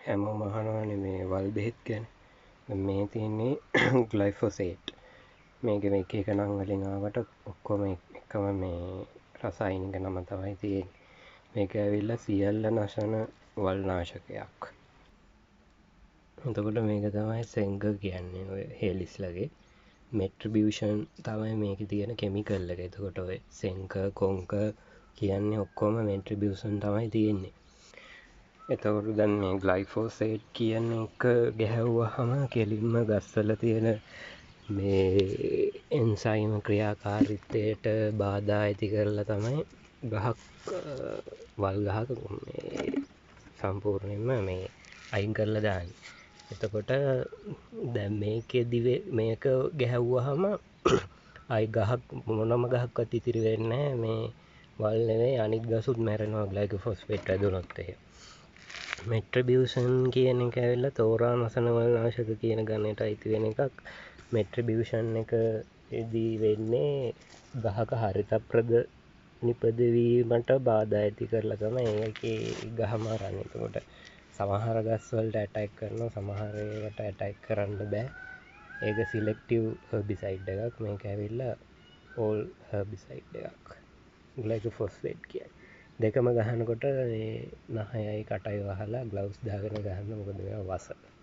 හැමෝම අහනවානේ මේ වල් බෙහෙත් ගැන. මේ තියෙන්නේ ග්ලයිෆොසේට්. මේක එක එක නම් වලින් ආවට ඔක්කොම එකම මේ රසායනික නම තමයි තියෙන්නේ. මේක ඇවිල්ලා සියල්ල නශන වල් නාශකයක්. එතකොට මේක තමයි සෙංග කියන්නේ ඔය හේලිස්ලගේ මෙට්‍රිබියුෂන් තමයි මේක තියෙන කෙමිකල් එක. එතකොට ඔය සෙංක කොංක කියන්නේ ඔක්කොම මෙට්‍රිබියුෂන් තමයි තියෙන්නේ. එතකොට දැන් මේ ග්ලයිෆෝසේට් කියන එක ගැහැව්වහම කෙලින්ම ගස්වල තියෙන මේ එන්සයිම ක්‍රියාකාරීත්වයට බාධා ඇති කරලා තමයි ගහක් වල් ගහක සම්පූර්ණයෙන්ම මේ අයින් කරලා දාන්නේ. එතකොට දැන් මේක ගැහැව්වහම අයි ගහක් මොනම ගහක්වත් ඉතිරි වෙන්නේ නැහැ. මේ වල් නෙවෙයි අනිත් ගසුත් මැරෙනවා ග්ලයිෆොස්ෆේට් වැදුනොත් එහෙම. මෙට්‍රිබියුෂන් කියන එක ඇවිල්ලා තෝරා නසන වල් නාශක කියන ගණයට අයිති වෙන එකක්. මෙට්‍රිබියුෂන් එකදී වෙන්නේ ගහක හරිත නිපදවීමට බාධා ඇති කරලා තමයි ඒකේ ගහ මරන්නේ. එතකොට සමහර ගස්වලට ඇටැක් කරනවා, සමහර ඒවාට ඇටැක් කරන්න බෑ. ඒක සිලෙක්ටිව් හර්බිසයිඩ් එකක්. මේක ඇවිල්ලා ඕල් හර්බිසයිඩ් එකක්. ග්ලයිෆොස්ෆේට් කියන්නේ. දෙකම ගහනකොට නහයයි කටයි වහලා ග්ලව්ස් දාගෙන ගහන්න. මොකද මේවා වස.